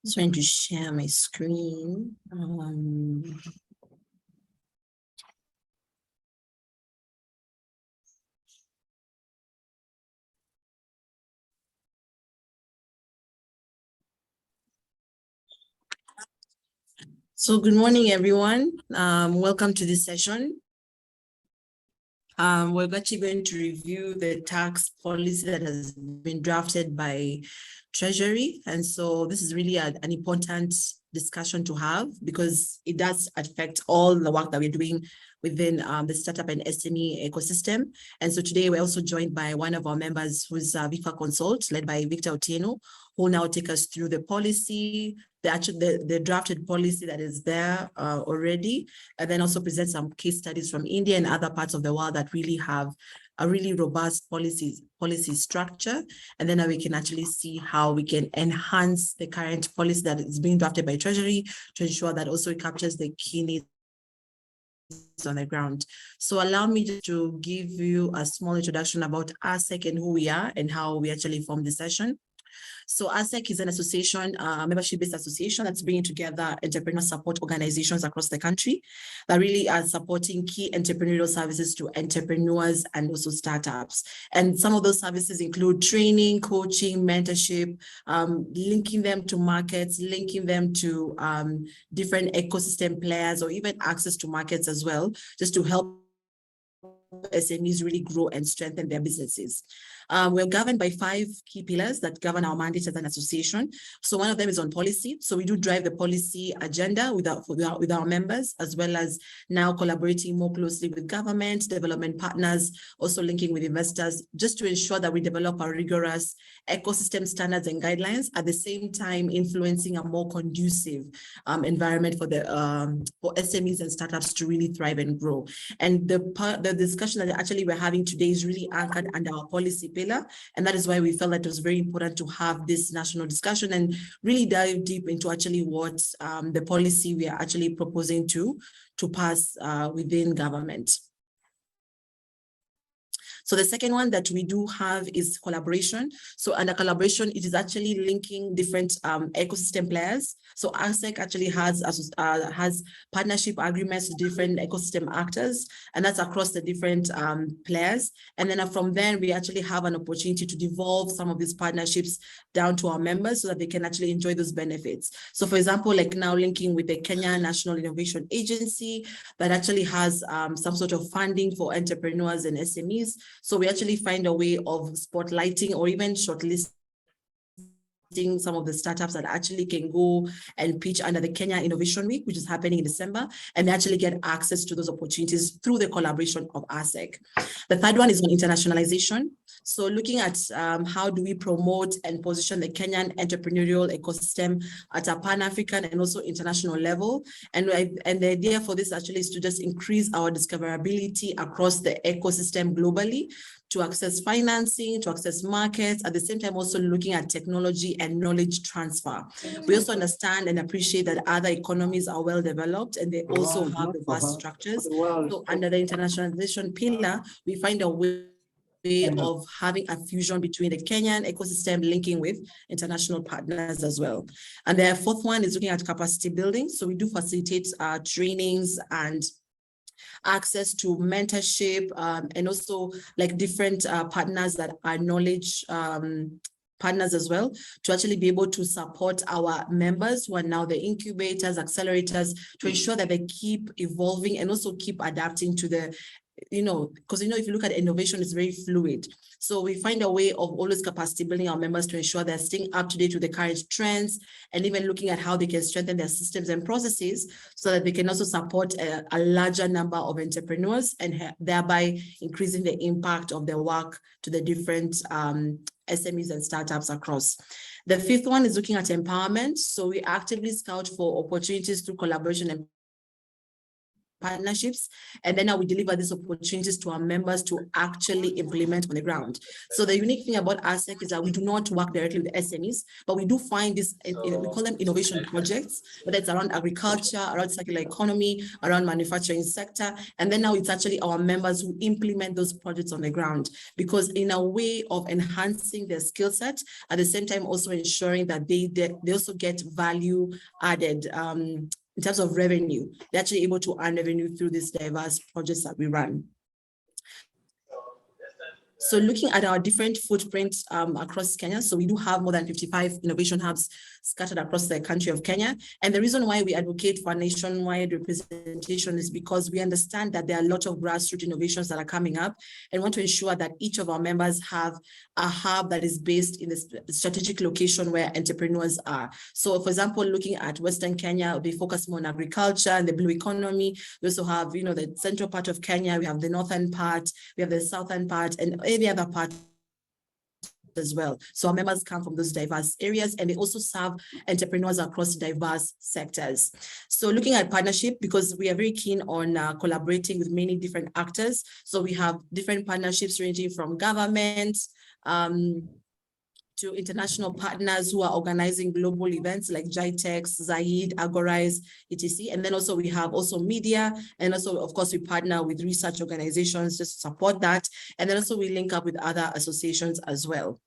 Just trying to share my screen. So good morning, everyone. Welcome to this session. We're actually going to review the tax policy that has been drafted by Treasury. And so this is really an important discussion to have because it does affect all the work that we're doing within the startup and SME ecosystem. And so today we're also joined by one of our members who's VIFA Consult, led by Victor Otieno, who will now take us through the policy, the drafted policy that is there already, and then also present some case studies from India and other parts of the world that really have a really robust policy structure. And then we can actually see how we can enhance the current policy that is being drafted by Treasury to ensure that also it captures the key needs on the ground. So allow me just to give you a small introduction about ASEC and who we are and how we actually formed the session. So ASEC is an association, membership-based association that's bringing together entrepreneur support organizations across the country that really are supporting key entrepreneurial services to entrepreneurs and also startups. And some of those services include training, coaching, mentorship, linking them to markets, linking them to different ecosystem players, or even access to markets as well, just to help SMEs really grow and strengthen their businesses. We're governed by 5 key pillars that govern our mandate as an association. So one of them is on policy. So we do drive the policy agenda with our members, as well as now collaborating more closely with government, development partners, also linking with investors, just to ensure that we develop a rigorous ecosystem standards and guidelines, at the same time influencing a more conducive environment for for SMEs and startups to really thrive and grow. And the discussion that actually we're having today is really anchored under our policy pillar. And that is why we felt that it was very important to have this national discussion and really dive deep into actually what the policy we are actually proposing to pass within government. So the second one that we do have is collaboration. So under collaboration, it is actually linking different ecosystem players. So ASEC actually has partnership agreements with different ecosystem actors, and that's across the different players. And then from there, we actually have an opportunity to devolve some of these partnerships down to our members so that they can actually enjoy those benefits. So for example, like now linking with the Kenya National Innovation Agency that actually has some sort of funding for entrepreneurs and SMEs. So we actually find a way of spotlighting or even shortlisting some of the startups that actually can go and pitch under the Kenya Innovation Week, which is happening in December, and actually get access to those opportunities through the collaboration of ASEC. The third one is on internationalization. So looking at how do we promote and position the Kenyan entrepreneurial ecosystem at a Pan-African and also international level. And the idea for this actually is to just increase our discoverability across the ecosystem globally, to access financing, to access markets, at the same time also looking at technology and knowledge transfer. We also understand and appreciate that other economies are well developed and they also have the vast structures. So under the internationalization pillar, we find a way of having a fusion between the Kenyan ecosystem linking with international partners as well. And the fourth one is looking at capacity building. So we do facilitate trainings and access to mentorship and also like different partners that are knowledge partners as well, to actually be able to support our members who are now the incubators, accelerators, to ensure that they keep evolving and also keep adapting to the, because if you look at innovation, it's very fluid. So we find a way of always capacity building our members to ensure they're staying up to date with the current trends and even looking at how they can strengthen their systems and processes so that they can also support a larger number of entrepreneurs and thereby increasing the impact of their work to the different SMEs and startups across. The fifth one is looking at empowerment. So we actively scout for opportunities through collaboration and partnerships, and then now we deliver these opportunities to our members to actually implement on the ground. So the unique thing about ASEC is that we do not work directly with SMEs, but we do find this, we call them innovation projects, whether it's around agriculture, around circular economy, around manufacturing sector, and then now it's actually our members who implement those projects on the ground, because in a way of enhancing their skill set, at the same time also ensuring that they also get value added in terms of revenue. They're actually able to earn revenue through these diverse projects that we run. So looking at our different footprints across Kenya, so we do have more than 55 innovation hubs scattered across the country of Kenya. And the reason why we advocate for nationwide representation is because we understand that there are a lot of grassroots innovations that are coming up, and want to ensure that each of our members have a hub that is based in the strategic location where entrepreneurs are. So for example, looking at Western Kenya, we focus more on agriculture and the blue economy. We also have, the central part of Kenya, we have the northern part, we have the southern part, and every other part as well. So our members come from those diverse areas, and they also serve entrepreneurs across diverse sectors. So looking at partnership, because we are very keen on collaborating with many different actors. So we have different partnerships ranging from government to international partners who are organizing global events like GITEX, Zaid, Agorize, etc. And then also we have also media, and also of course we partner with research organizations just to support that. And then also we link up with other associations as well.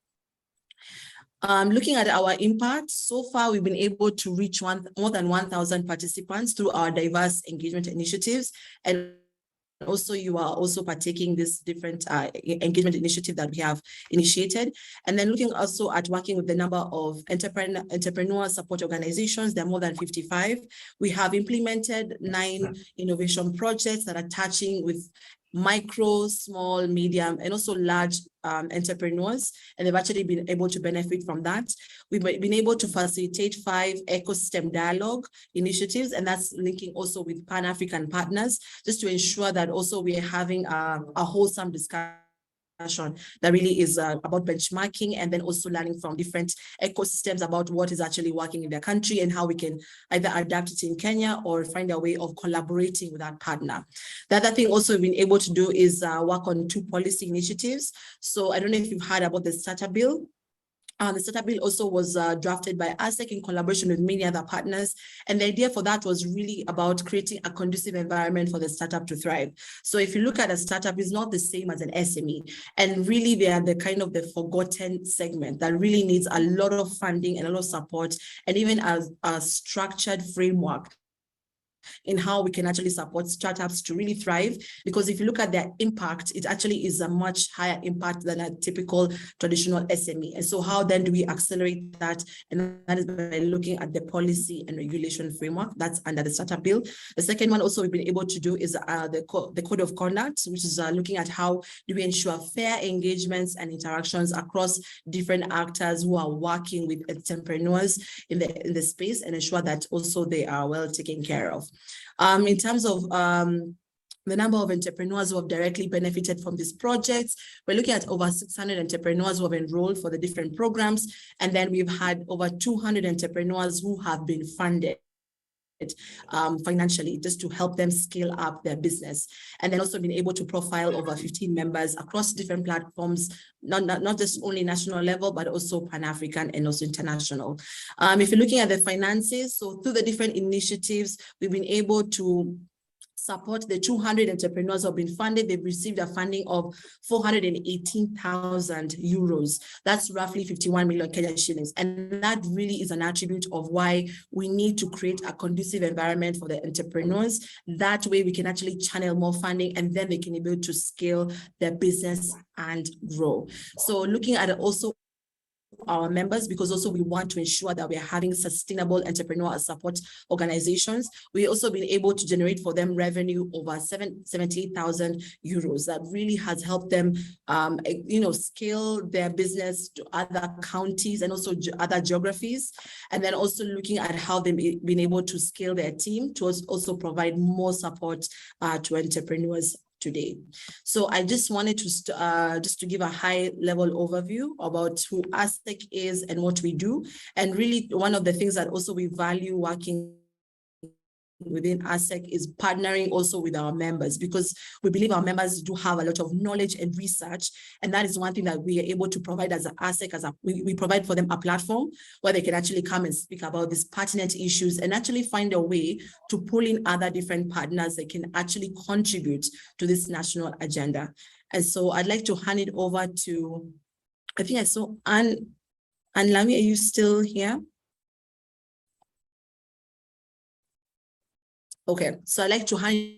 Looking at our impact, so far we've been able to reach more than 1,000 participants through our diverse engagement initiatives, and also you are also partaking this different engagement initiative that we have initiated. And then looking also at working with the number of entrepreneur support organizations, there are more than 55. We have implemented 9 innovation projects that are touching with micro, small, medium, and also large entrepreneurs, and they've actually been able to benefit from that. We've been able to facilitate 5 ecosystem dialogue initiatives, and that's linking also with Pan-African partners, just to ensure that also we are having a wholesome discussion that really is about benchmarking, and then also learning from different ecosystems about what is actually working in their country and how we can either adapt it in Kenya or find a way of collaborating with that partner. The other thing also we've been able to do is work on 2 policy initiatives. So I don't know if you've heard about the Starter Bill. The Starter Bill also was drafted by ASEC in collaboration with many other partners. And the idea for that was really about creating a conducive environment for the startup to thrive. So if you look at a startup, it's not the same as an SME. And really, they are the kind of the forgotten segment that really needs a lot of funding and a lot of support, and even a structured framework in how we can actually support startups to really thrive. Because if you look at their impact, it actually is a much higher impact than a typical traditional SME. And so how then do we accelerate that? And that is by looking at the policy and regulation framework that's under the Startup Bill. The second one also we've been able to do is the Code of Conduct, which is looking at how do we ensure fair engagements and interactions across different actors who are working with entrepreneurs in the space, and ensure that also they are well taken care of. In terms of the number of entrepreneurs who have directly benefited from these projects, we're looking at over 600 entrepreneurs who have enrolled for the different programs. And then we've had over 200 entrepreneurs who have been funded financially, just to help them scale up their business. And then also been able to profile over 15 members across different platforms, not just only national level, but also Pan-African and also international. If you're looking at the finances, so through the different initiatives, we've been able to support the 200 entrepreneurs who have been funded. They've received a funding of 418,000 euros. That's roughly 51 million Kenyan shillings. And that really is an attribute of why we need to create a conducive environment for the entrepreneurs. That way we can actually channel more funding, and then they can be able to scale their business and grow. So looking at also our members, because also we want to ensure that we are having sustainable entrepreneur support organizations. We also been able to generate for them revenue over 78,000 euros. That really has helped them, scale their business to other counties and also other geographies. And then also looking at how they've been able to scale their team to also provide more support to entrepreneurs today. So I just wanted to give a high level overview about who ASEC is and what we do. And really one of the things that also we value working within ASEC is partnering also with our members, because we believe our members do have a lot of knowledge and research. And that is one thing that we are able to provide as an ASEC, we provide for them a platform where they can actually come and speak about these pertinent issues and actually find a way to pull in other different partners that can actually contribute to this national agenda. And so I'd like to hand it over to, I think I saw Anne Lamy, are you still here? Okay, so I'd like to hand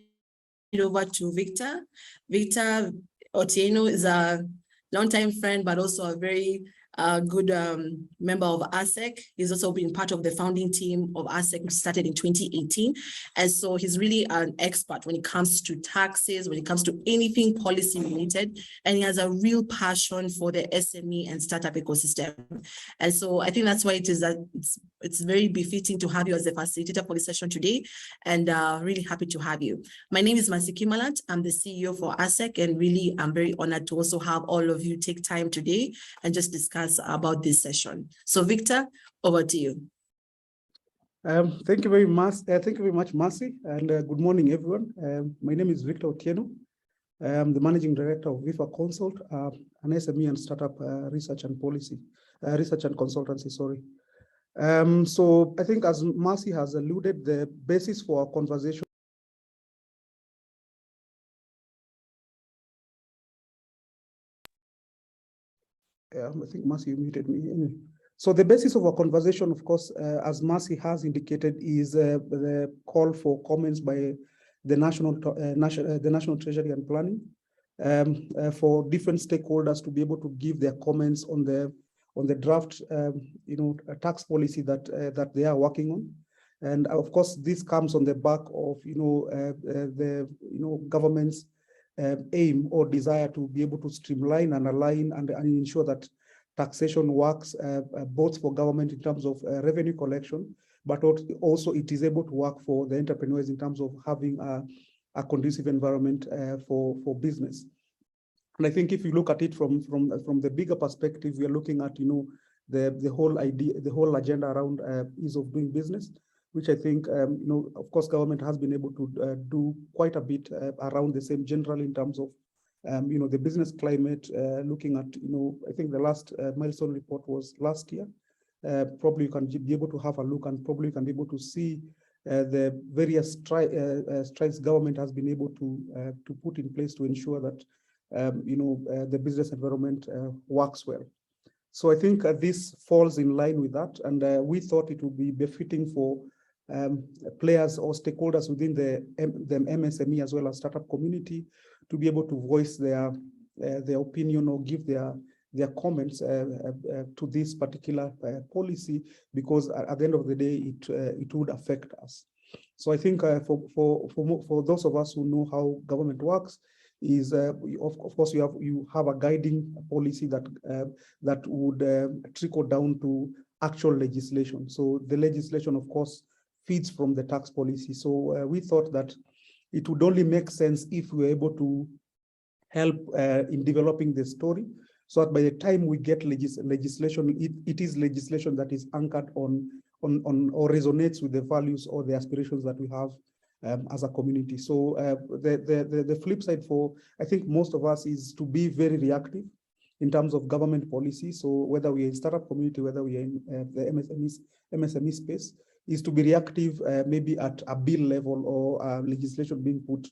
it over to Victor. Victor Otieno is a longtime friend, but also a very good member of ASEC. He's also been part of the founding team of ASEC, which started in 2018. And so he's really an expert when it comes to taxes, when it comes to anything policy related. And he has a real passion for the SME and startup ecosystem. And so I think that's why it is that it's very befitting to have you as the facilitator for the session today. And really happy to have you. My name is Msme Act. I'm the CEO for ASEC, and really I'm very honored to also have all of you take time today and just discuss about this session. So Victor, over to you. Thank you very much. Thank you very much, Mercy, and good morning, everyone. My name is Victor Otieno. I'm the Managing Director of VIFA Consult, an SME and startup research and consultancy, sorry. So I think, as Mercy has alluded, the basis for our conversation I think Mercy, you muted me. Anyway. So the basis of our conversation, of course, as Mercy has indicated, is the call for comments by the National Treasury and Planning for different stakeholders to be able to give their comments on the draft, tax policy that they are working on. And of course, this comes on the back of the government's aim or desire to be able to streamline and align and ensure that taxation works both for government in terms of revenue collection, but also it is able to work for the entrepreneurs in terms of having a conducive environment for business. And I think if you look at it from the bigger perspective, we are looking at the whole idea, the whole agenda around ease of doing business, which I think, of course, government has been able to do quite a bit around the same generally in terms of, the business climate, looking at, I think the last milestone report was last year. Probably you can be able to have a look and probably you can be able to see the various strides government has been able to put in place to ensure that, the business environment works well. So I think this falls in line with that. And we thought it would be befitting for players or stakeholders within the MSME as well as startup community to be able to voice their opinion or give their comments to this particular policy, because at the end of the day, it would affect us. So I think for those of us who know how government works, is of course you have a guiding policy that would trickle down to actual legislation. So the legislation, of course, feeds from the tax policy. So we thought that it would only make sense if we were able to help in developing the story, so that by the time we get legislation, it is legislation that is anchored on or resonates with the values or the aspirations that we have as a community. So the flip side for, I think, most of us is to be very reactive in terms of government policy. So whether we are in startup community, whether we are in the MSME space, is to be reactive, maybe at a bill level or legislation being put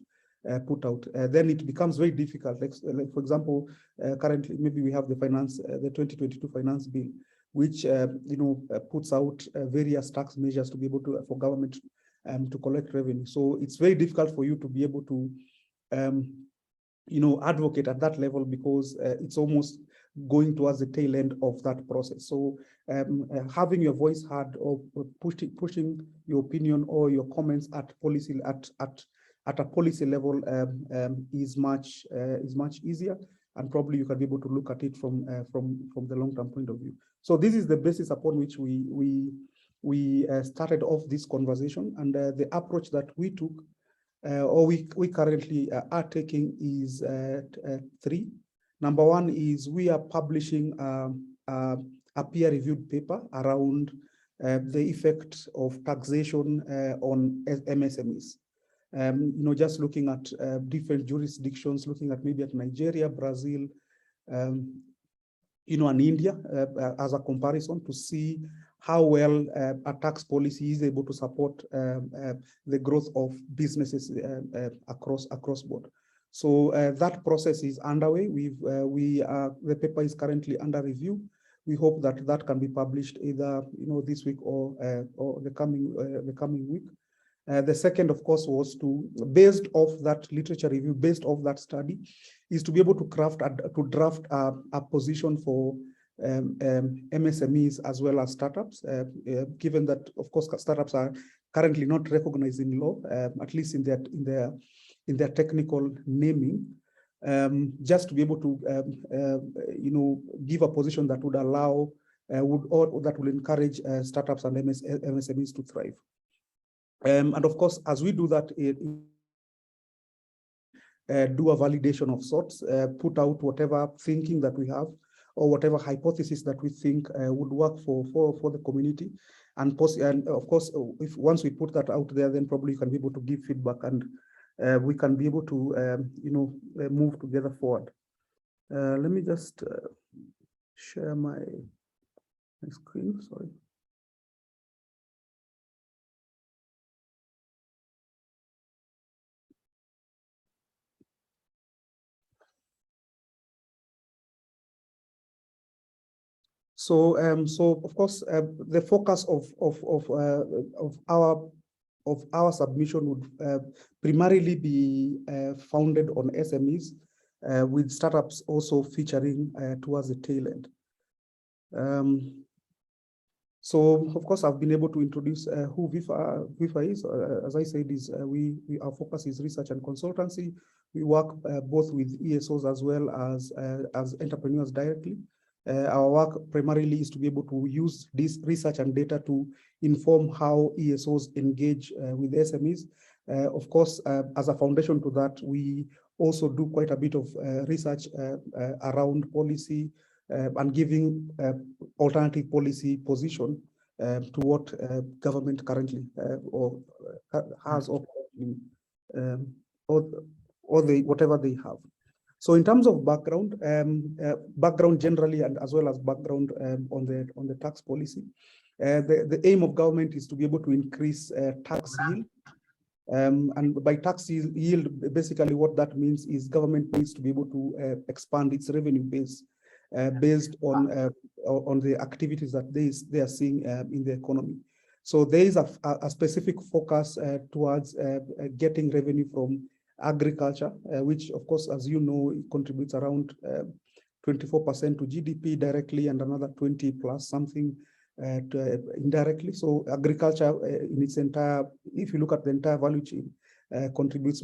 out. Then it becomes very difficult. Like for example, currently maybe we have the 2022 finance bill, which puts out various tax measures to be able to for government to collect revenue. So it's very difficult for you to be able to advocate at that level, because it's almost going towards the tail end of that process. So having your voice heard or pushing your opinion or your comments at policy at a policy level is much easier, and probably you can be able to look at it from the long-term point of view. So this is the basis upon which we started off this conversation, and the approach that we took or we currently are taking is three. Number one is we are publishing a peer-reviewed paper around the effect of taxation on MSMEs. Just looking at different jurisdictions, looking at maybe at Nigeria, Brazil, and India as a comparison to see how well a tax policy is able to support the growth of businesses across board. So that process is underway. The paper is currently under review. We hope that that can be published either this week or the coming week. The second, of course, was based off that literature review, based off that study, is to be able to draft a position for MSMEs as well as startups, given that, of course, startups are currently not recognized in law, at least in their technical naming, just to be able to, give a position that would allow, that will encourage startups and MSMEs to thrive. And of course, as we do that, do a validation of sorts, put out whatever thinking that we have or whatever hypothesis that we think would work for the community. And of course, once we put that out there, then probably you can be able to give feedback and we can be able to, move together forward. Let me just share my screen, sorry. So of course, the focus of our submission would primarily be founded on SMEs, with startups also featuring towards the tail end. So of course, I've been able to introduce who VIFA is. As I said, our focus is research and consultancy. We work both with ESOs as well as entrepreneurs directly. Our work primarily is to be able to use this research and data to inform how ESOs engage with SMEs. Of course, as a foundation to that, we also do quite a bit of research around policy and giving alternative policy position to what government currently has or whatever they have. So in terms of background, generally, and as well as background on the tax policy, the aim of government is to be able to increase tax yield. And by tax yield, basically what that means is government needs to be able to expand its revenue base based on the activities that they are seeing in the economy. So there is a specific focus towards getting revenue from agriculture, which of course, as you know, contributes around 24% to GDP directly and another 20 plus something indirectly. So agriculture in its entire, if you look at the entire value chain, contributes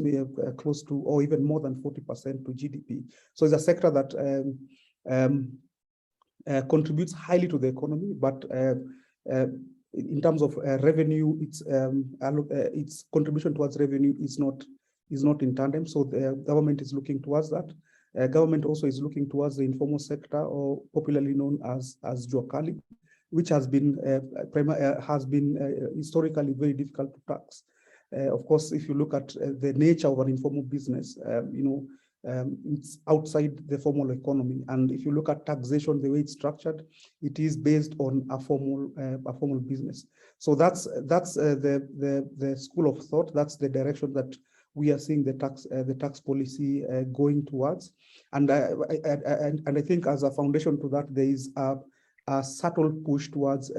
close to or even more than 40% to GDP. So it's a sector that contributes highly to the economy, but in terms of revenue, its contribution towards revenue is not in tandem. So the government is looking towards that. Government also is looking towards the informal sector, or popularly known as Juakali, which has been historically very difficult to tax. Of course, if you look at the nature of an informal business, it's outside the formal economy. And if you look at taxation, the way it's structured, it is based on a formal business. So that's the school of thought. That's the direction that we are seeing the tax policy going towards. And I think as a foundation to that, there is a subtle push towards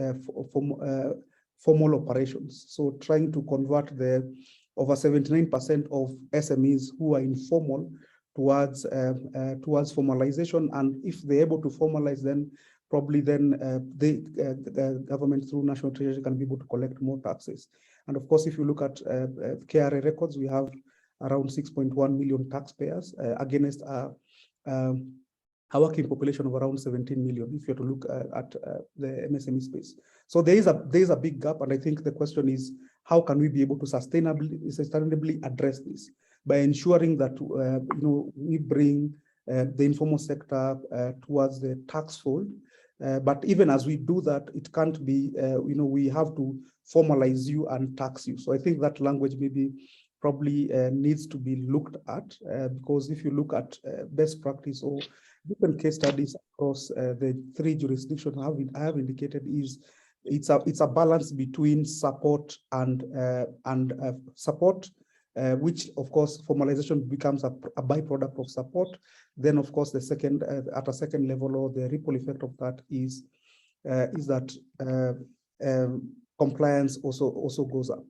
formal operations. So trying to convert the over 79% of SMEs who are informal towards formalization. And if they're able to formalize, then probably the government through National Treasury can be able to collect more taxes. And of course, if you look at KRA records, we have around 6.1 million taxpayers against a working population of around 17 million, if you have to look at the MSME space. So there is a big gap, and I think the question is, how can we be able to sustainably address this by ensuring that we bring the informal sector towards the tax fold, But even as we do that, it can't be, we have to formalize you and tax you. So I think that language maybe probably needs to be looked at, because if you look at best practice or different case studies across the 3 jurisdictions I have indicated, is it's a balance between support and support, which of course formalization becomes a byproduct of support. Then of course the second at a second level, or the ripple effect of that is that compliance also goes up.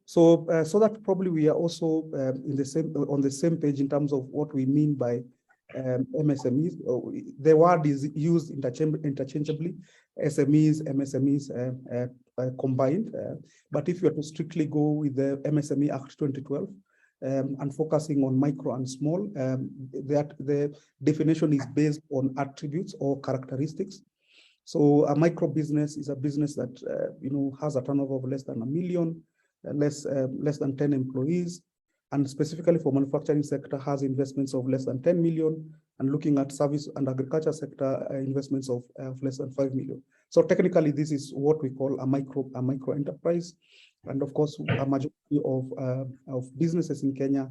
So that probably we are also on the same page in terms of what we mean by MSMEs. The word is used interchangeably, SMEs, MSMEs combined. But if you are to strictly go with the Msme Act 2012 and focusing on micro and small, the definition is based on attributes or characteristics. So a micro business is a business that has a turnover of less than $1 million, less than 10 employees, and specifically for manufacturing sector has investments of less than 10 million, and looking at service and agriculture sector investments of less than 5 million. So technically, this is what we call a micro enterprise, and of course, a majority of businesses in Kenya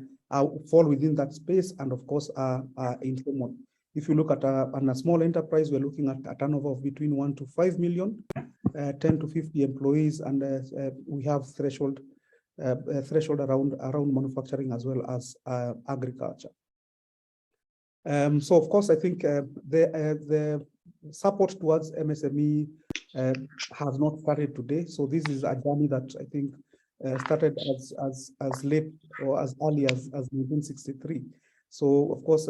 fall within that space, and of course are informal. If you look at a small enterprise, we're looking at a turnover of between 1 to 5 million, 10 to 50 employees, and we have threshold around manufacturing as well as agriculture. So of course, I think the support towards MSME has not started today. So this is a journey that I think started as late or as early as 1963. So of course,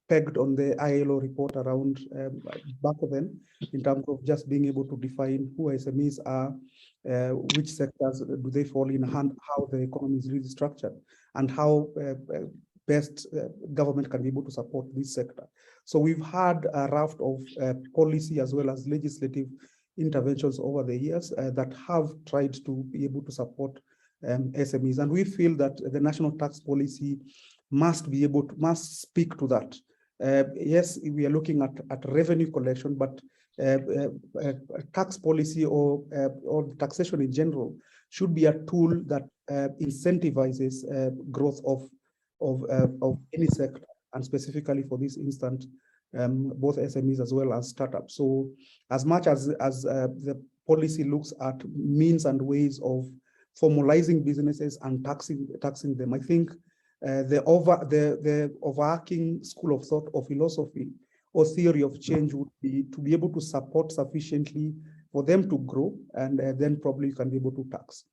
pegged on the ILO report around back then, in terms of just being able to define who SMEs are, which sectors do they fall in, and how the economy is really structured, and how best government can be able to support this sector. So we've had a raft of policy as well as legislative interventions over the years that have tried to be able to support SMEs, and we feel that the national tax policy must speak to that. Yes, we are looking at revenue collection, but tax policy or taxation in general should be a tool that incentivizes growth of any sector, and specifically for this instant, both SMEs as well as startups. So as much as the policy looks at means and ways of formalizing businesses and taxing them, I think the overarching school of thought or philosophy or theory of change would be to be able to support sufficiently for them to grow, and then probably you can be able to tax.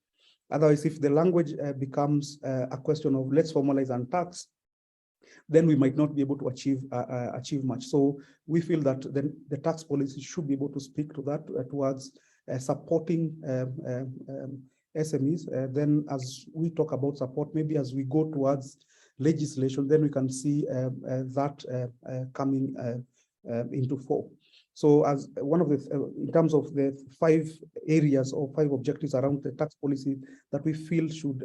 Otherwise, if the language becomes a question of let's formalize and tax, then we might not be able to achieve much. So we feel that the tax policy should be able to speak to that towards supporting SMEs. Then as we talk about support, maybe as we go towards legislation, then we can see that coming into fore. So as one of the, in terms of the 5 areas or 5 objectives around the tax policy that we feel should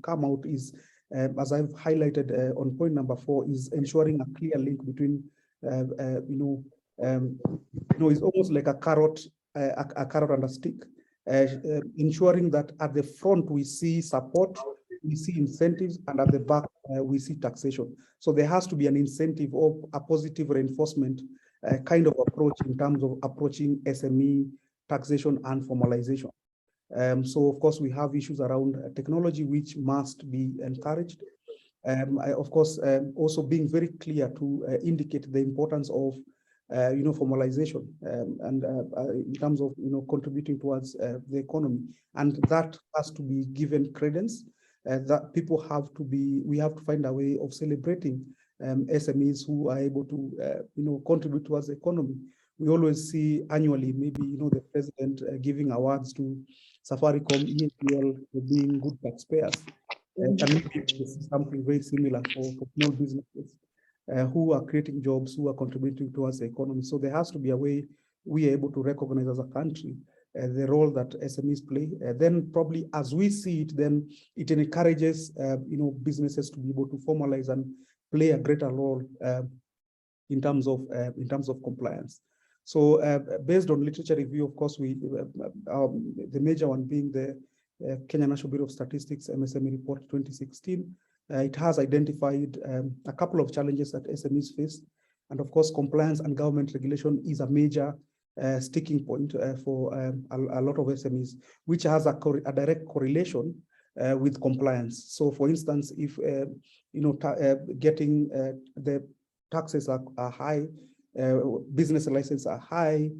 come out is, as I've highlighted on point number 4, is ensuring a clear link between, it's almost like a carrot and a stick. Ensuring that at the front we see support, we see incentives, and at the back we see taxation. So there has to be an incentive or a positive reinforcement kind of approach in terms of approaching SME taxation and formalization. So of course we have issues around technology which must be encouraged. Of course, also being very clear to indicate the importance of formalization and in terms of contributing towards the economy, and that has to be given credence. That people have to be, we have to find a way of celebrating SMEs who are able to contribute towards the economy. We always see annually, maybe the president giving awards to Safaricom, EAPL for being good taxpayers. And maybe something very similar for small businesses who are creating jobs, who are contributing towards the economy. So there has to be a way we are able to recognize as a country the role that SMEs play. Then probably as we see it, then it encourages businesses to be able to formalize and play a greater role in terms of compliance. So based on literature review, of course, the major one being the Kenya National Bureau of Statistics Msme report 2016, it has identified a couple of challenges that SMEs face. And of course, compliance and government regulation is a major sticking point for a lot of SMEs, which has a direct correlation with compliance. So for instance, if getting the taxes are high, business licenses are high,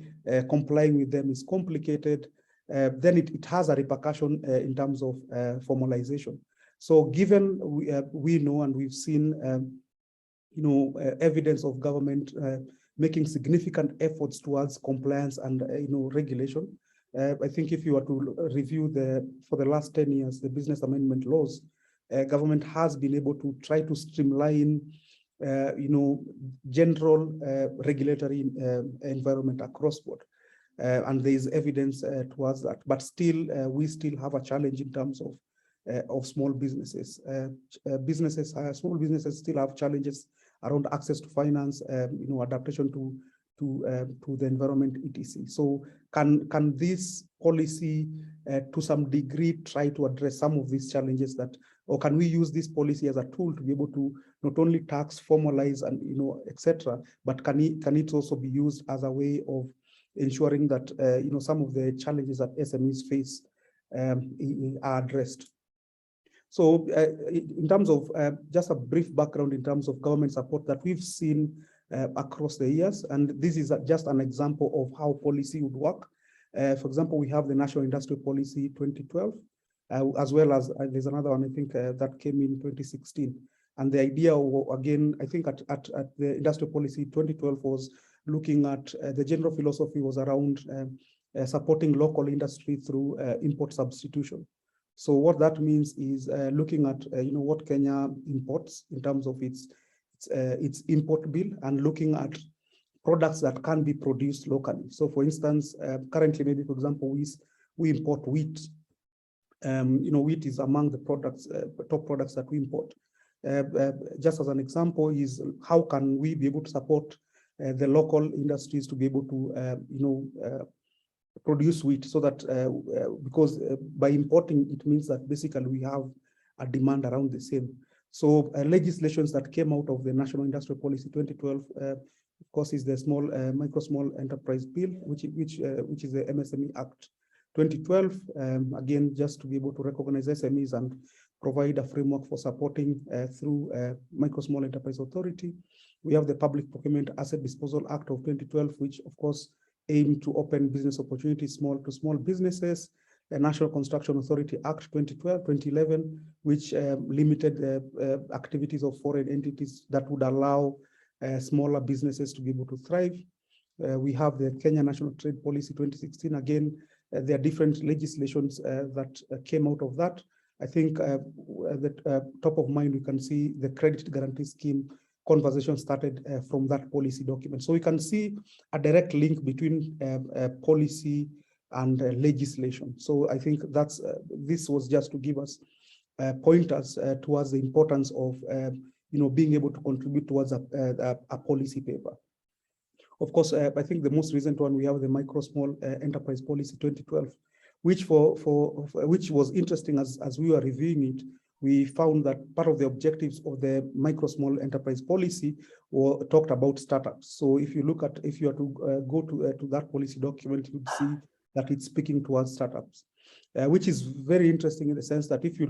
complying with them is complicated, then it has a repercussion in terms of formalization. So given we know and we've seen evidence of government making significant efforts towards compliance and regulation, I think if you were to review for the last 10 years, the business amendment laws, government has been able to try to streamline general regulatory environment across board. And there is evidence towards that, but still, we still have a challenge in terms of small businesses. Small businesses still have challenges around access to finance, adaptation to the environment, etc. So can this policy to some degree try to address some of these challenges or can we use this policy as a tool to be able to not only tax, formalize, and etc., but can it also be used as a way of ensuring that some of the challenges that SMEs face are addressed? So in terms of just a brief background in terms of government support that we've seen across the years, and this is just an example of how policy would work. For example, we have the National Industrial Policy 2012, as well as there's another one, I think, that came in 2016. And the idea, again, I think at the Industrial Policy 2012 was looking at the general philosophy was around supporting local industry through import substitution. So what that means is looking at what Kenya imports in terms of its import bill and looking at products that can be produced locally. So for instance, currently, maybe for example, we import wheat. Wheat is among the top products that we import. Just as an example is how can we be able to support the local industries to be able to produce wheat, so that because by importing it means that basically we have a demand around the same. So legislations that came out of the National Industrial Policy 2012, of course, is the small enterprise bill, which is the Msme Act 2012. Again, just to be able to recognize SMEs and provide a framework for supporting through Small Enterprise Authority. We have the Public Procurement Asset Disposal Act of 2012, which of course aim to open business opportunities to small businesses. The National Construction Authority Act 2011, which limited the activities of foreign entities that would allow smaller businesses to be able to thrive. We have the Kenya National Trade Policy 2016. Again, there are different legislations that came out of that. I think at the top of mind, we can see the Credit Guarantee Scheme conversation started from that policy document. So we can see a direct link between policy and legislation. So I think that's this was just to give us pointers towards the importance of being able to contribute towards a policy paper. Of course, I think the most recent one we have the Small Enterprise Policy 2012, which which was interesting as we were reviewing it. We found that part of the objectives of the Small Enterprise Policy talked about startups. So if you are to go to that policy document, you'd see that it's speaking towards startups, which is very interesting in the sense that if you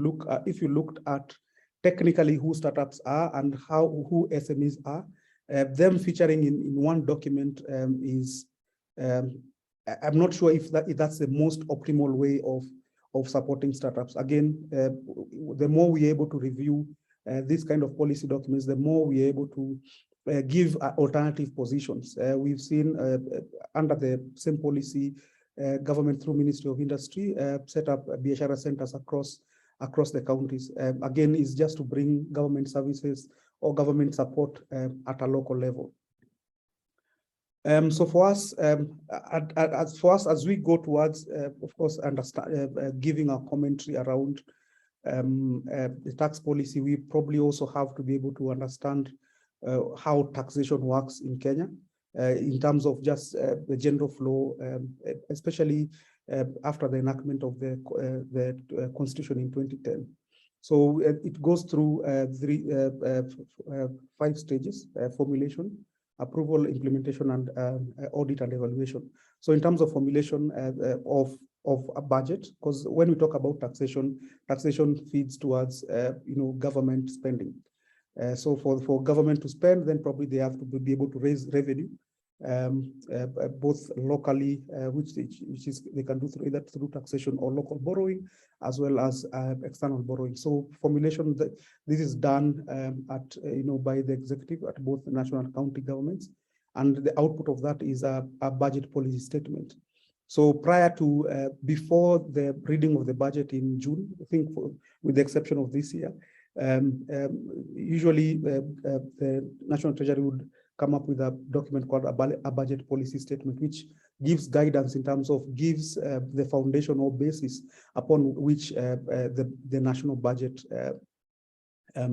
looked at technically who startups are and who SMEs are, them featuring in one document is I'm not sure if that's the most optimal way of supporting startups. Again, the more we're able to review this kind of policy documents, the more we're able to give alternative positions. We've seen under the same policy, government through Ministry of Industry set up biashara centers across the counties. Again, is just to bring government services or government support at a local level. So for us, as we go towards, of course, giving our commentary around the tax policy, we probably also have to be able to understand how taxation works in Kenya in terms of just the general flow, especially after the enactment of the Constitution in 2010. So it goes through five stages: formulation, approval, implementation, and audit and evaluation. So in terms of formulation of a budget, because when we talk about taxation, taxation feeds towards government spending. So for government to spend, then probably they have to be able to raise revenue, both locally, which is they can do through either through taxation or local borrowing, as well as external borrowing. So formulation, this is done by the executive at both the national and county governments, and the output of that is a budget policy statement. So prior to before the reading of the budget in June, I think with the exception of this year, usually the National Treasury would come up with a document called a budget policy statement, which gives guidance in terms of gives the foundation or basis upon which the national budget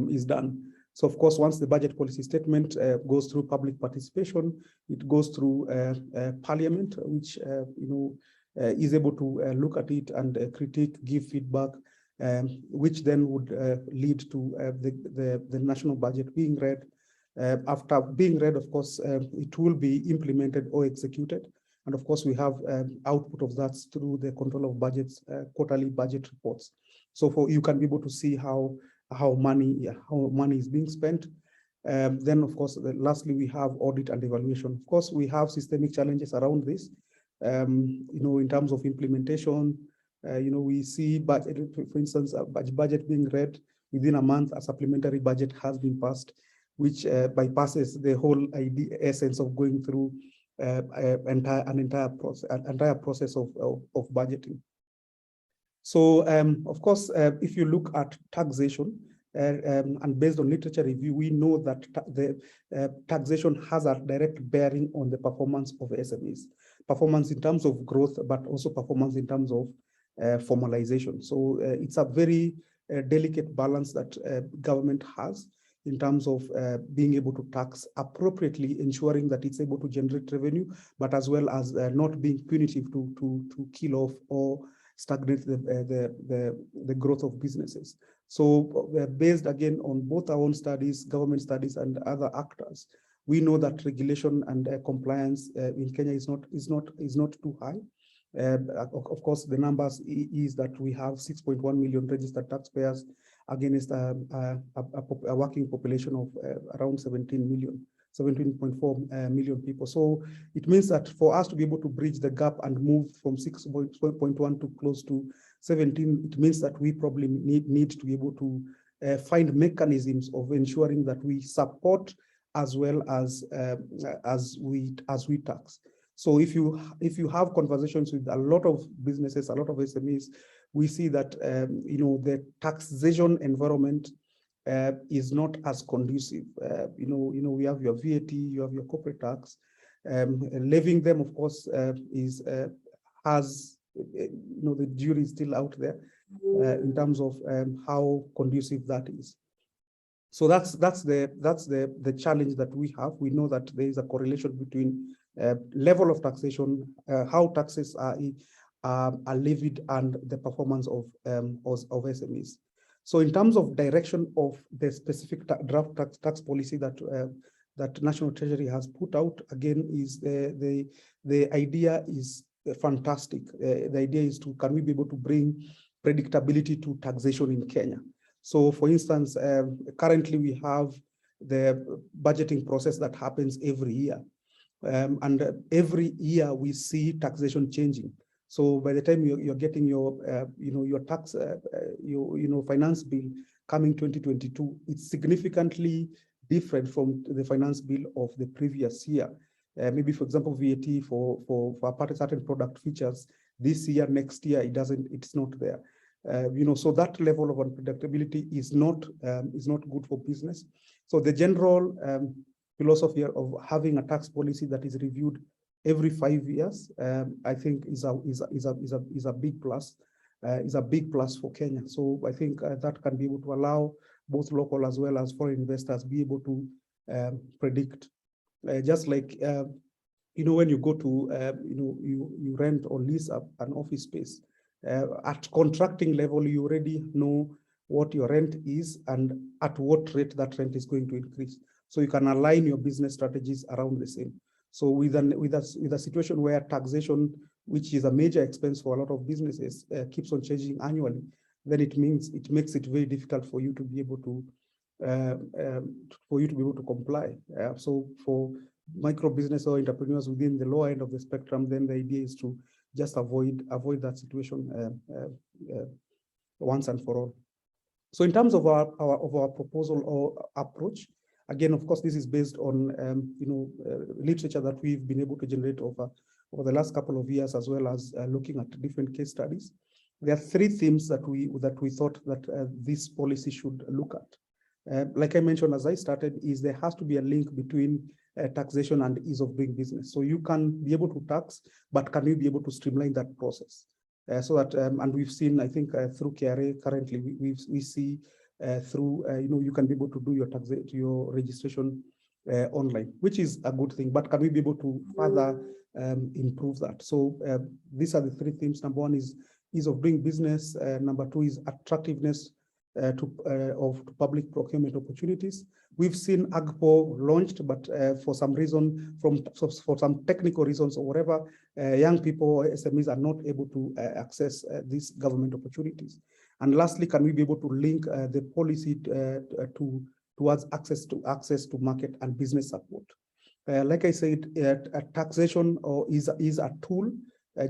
is done. So of course, once the budget policy statement goes through public participation, it goes through Parliament, which is able to look at it and critique, give feedback, which then would lead to the national budget being read. After being read, of course, it will be implemented or executed. And of course, we have output of that through the control of budgets, quarterly budget reports. So you can be able to see how money is being spent. Then, of course, lastly, we have audit and evaluation. Of course, we have systemic challenges around this. In terms of implementation, we see budget, for instance, a budget being read within a month, a supplementary budget has been passed, which bypasses the whole essence of going through an entire process of budgeting. So, of course, if you look at taxation, and based on literature review, we know that the taxation has a direct bearing on the performance of SMEs, performance in terms of growth, but also performance in terms of formalization. So it's a very delicate balance that government has in terms of being able to tax appropriately, ensuring that it's able to generate revenue, but as well as not being punitive to kill off or stagnate the growth of businesses. So based again on both our own studies, government studies, and other actors, we know that regulation and compliance in Kenya is not too high. Of course, the numbers is that we have 6.1 million registered taxpayers against a working population of around 17.4 million people. So it means that for us to be able to bridge the gap and move from 6.1 to close to 17, it means that we probably need to be able to find mechanisms of ensuring that we support as well as we tax. So if you have conversations with a lot of businesses, a lot of SMEs, we see that the taxation environment is not as conducive. We have your VAT, you have your corporate tax. Levying them, of course, has the jury is still out there in terms of how conducive that is. So that's the challenge that we have. We know that there is a correlation between level of taxation, how taxes are levied, and the performance of SMEs. So in terms of direction of the specific draft tax policy that National Treasury has put out, again, is the idea is fantastic. The idea is can we be able to bring predictability to taxation in Kenya? So for instance, currently we have the budgeting process that happens every year. And every year we see taxation changing. So by the time you're getting your tax, finance bill coming 2022, it's significantly different from the finance bill of the previous year. Maybe, for example, VAT for a certain product features this year, next year, it's not there. So that level of unpredictability is not good for business. So the general philosophy of having a tax policy that is reviewed every 5 years, I think is a big plus. Is a big plus for Kenya. So I think that can be able to allow both local as well as foreign investors be able to predict. Just like when you go to you rent or lease up an office space, at contracting level, you already know what your rent is and at what rate that rent is going to increase. So you can align your business strategies around the same. So with a situation where taxation, which is a major expense for a lot of businesses, keeps on changing annually, then it makes it very difficult for you to be able to comply. So for micro business or entrepreneurs within the lower end of the spectrum, then the idea is to just avoid that situation once and for all. So in terms of our proposal or approach, again, of course, this is based on literature that we've been able to generate over the last couple of years, as well as looking at different case studies. There are three themes that we thought that this policy should look at. Like I mentioned, as I started, is there has to be a link between taxation and ease of doing business. So you can be able to tax, but can you be able to streamline that process? So that, and we've seen, I think, through KRA currently, we see through, you can be able to do your registration online, which is a good thing, but can we be able to further improve that? So these are the three themes. Number one is ease of doing business. Number two is attractiveness of public procurement opportunities. We've seen AGPO launched, but for some reason, for some technical reasons or whatever, young people, SMEs are not able to access these government opportunities. And lastly, can we be able to link the policy towards access to market and business support? Like I said, taxation is a tool,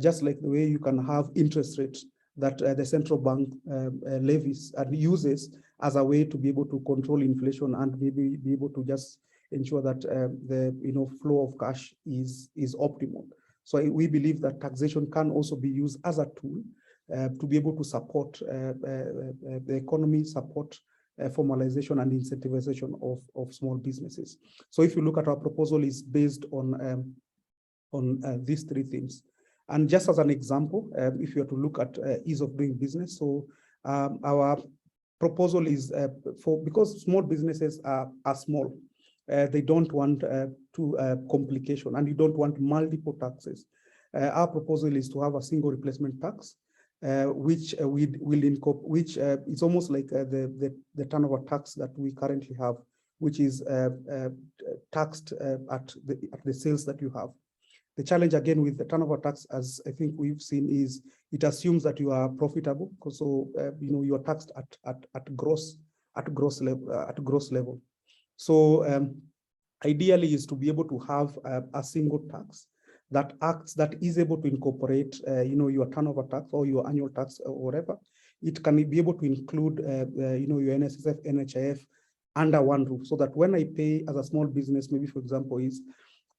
just like the way you can have interest rates that the central bank levies and uses as a way to be able to control inflation and maybe be able to just ensure that the flow of cash is optimal. So we believe that taxation can also be used as a tool to be able to support the economy, support formalization and incentivization of small businesses. So if you look at our proposal, is based on these three themes. And just as an example, if you are to look at ease of doing business, so our proposal is because small businesses are small, they don't want complication, and you don't want multiple taxes. Our proposal is to have a single replacement tax, which is almost like the turnover tax that we currently have, which is taxed at the sales that you have. The challenge again with the turnover tax, as I think we've seen, is it assumes that you are profitable, so you are taxed at gross level. So ideally is to be able to have a single tax that is able to incorporate your turnover tax or your annual tax or whatever. It can be able to include your NSSF, NHIF under one roof, so that when I pay as a small business, maybe for example is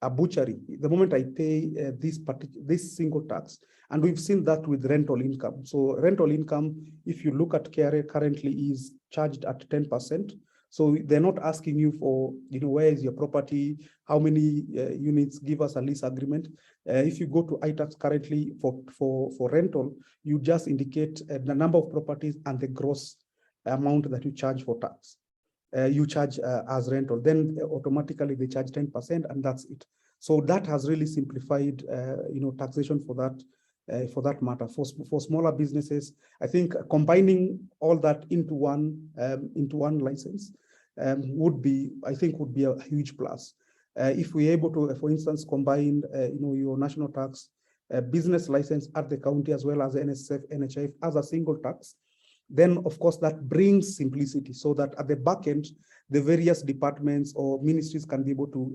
a butchery, the moment I pay this single tax, and we've seen that with rental income. So rental income, if you look at KRA currently, is charged at 10%. So they're not asking you for, where is your property, how many units, give us a lease agreement. If you go to iTax currently for rental, you just indicate the number of properties and the gross amount that you charge for tax. You charge as rental, then automatically they charge 10%, and that's it. So that has really simplified, taxation for that matter. For smaller businesses, I think combining all that into one license would be a huge plus. If we're able to, for instance, combine, your national tax, business license at the county, as well as NSSF, NHIF as a single tax, then of course that brings simplicity, so that at the back end, the various departments or ministries can be able to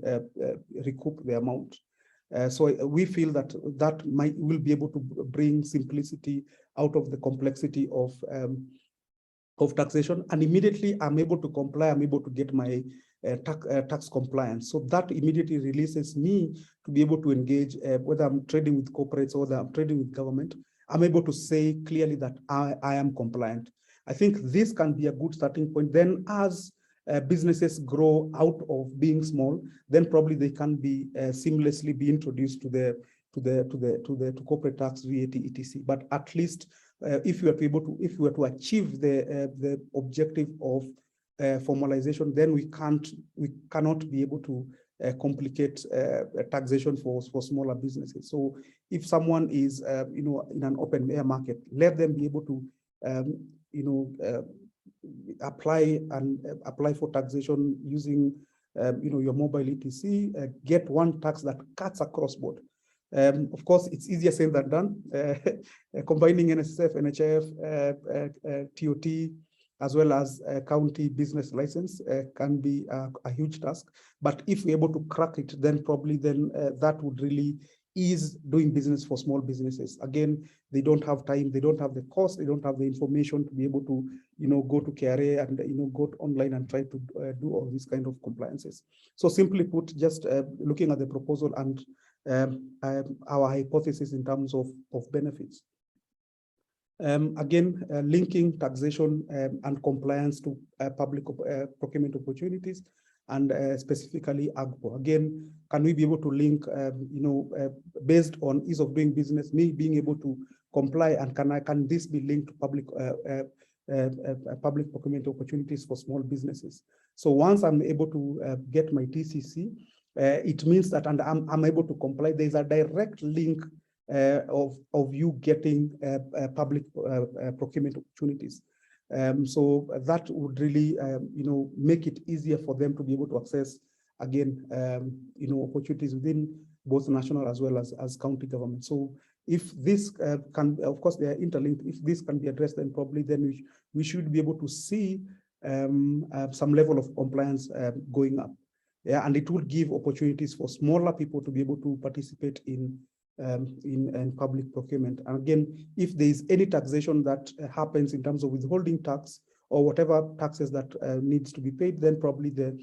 recoup the amount. So we feel that will be able to bring simplicity out of the complexity of taxation, and immediately I'm able to comply, I'm able to get my tax compliance. So that immediately releases me to be able to engage, whether I'm trading with corporates or whether I'm trading with government, I'm able to say clearly that I am compliant. I think this can be a good starting point. Then as businesses grow out of being small, then probably they can be seamlessly be introduced to corporate tax, VAT, etc. But at least if you are to achieve the objective of formalization, then we cannot be able to complicate taxation for smaller businesses. So if someone is, in an open air market, let them be able to, apply for taxation using, your mobile ETC, get one tax that cuts across board. Of course, it's easier said than done. Combining NSSF, NHIF, TOT, as well as county business license can be a huge task. But if we're able to crack it, then probably that would really ease doing business for small businesses. Again, they don't have time, they don't have the cost, they don't have the information to be able to, go to KRA and, go online and try to do all these kind of compliances. So simply put, just looking at the proposal and our hypothesis in terms of benefits. Again, linking taxation and compliance to public procurement opportunities, and specifically AGPO. Again, can we be able to link, based on ease of doing business, me being able to comply, and can this be linked to public procurement opportunities for small businesses? So once I'm able to get my TCC, it means that, and I'm able to comply, there's a direct link of you getting public procurement opportunities. So that would really, make it easier for them to be able to access, again, opportunities within both national as well as county government. So if this can, of course, they are interlinked. If this can be addressed, then probably we should be able to see some level of compliance going up. Yeah, and it will give opportunities for smaller people to be able to participate in public procurement. And again, if there is any taxation that happens in terms of withholding tax or whatever taxes that needs to be paid, then probably the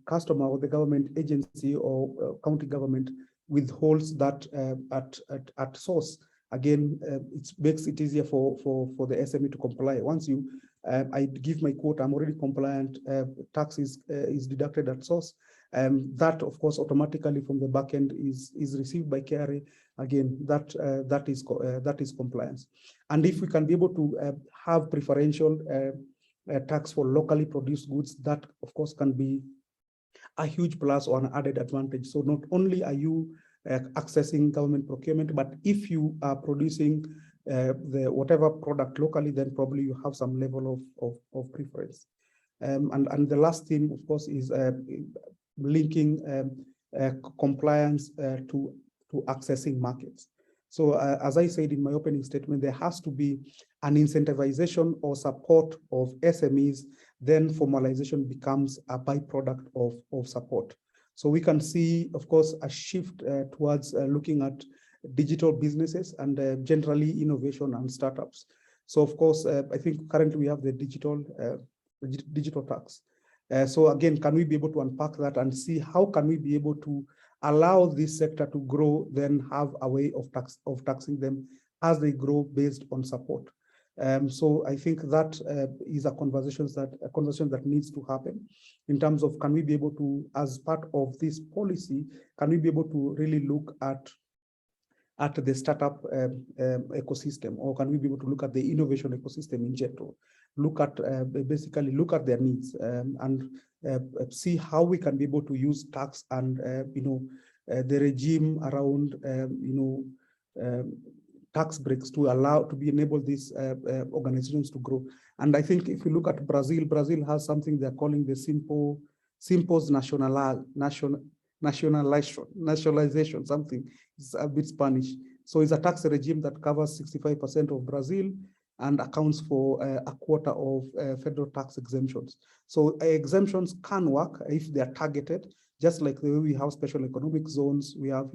customer or the government agency or county government withholds that at source. Again, it makes it easier for the SME to comply. Once I give my quote, I'm already compliant, tax is deducted at source. That, of course, automatically from the back end is received by KRA. Again, that is compliance. And if we can be able to have preferential tax for locally produced goods, that, of course, can be a huge plus or an added advantage. So not only are you accessing government procurement, but if you are producing the whatever product locally, then probably you have some level of preference. And the last thing, of course, is linking compliance to accessing markets. So as I said in my opening statement, there has to be an incentivization or support of SMEs, then formalization becomes a byproduct of support. So we can see, of course, a shift towards looking at digital businesses and generally innovation and startups. So of course, I think currently we have the digital tax. So again, can we be able to unpack that and see how can we be able to allow this sector to grow, then have a way of taxing them as they grow based on support. So I think that is a conversation that needs to happen in terms of, can we be able to, as part of this policy, can we be able to really look at the startup ecosystem, or can we be able to look at the innovation ecosystem in general, basically look at their needs and see how we can be able to use tax and the regime around tax breaks to enable these organizations to grow. And I think if you look at Brazil has something they're calling the Simples Nationalization, something. It's a bit Spanish. So it's a tax regime that covers 65% of Brazil and accounts for a quarter of federal tax exemptions. So exemptions can work if they are targeted, just like the way we have special economic zones. We have,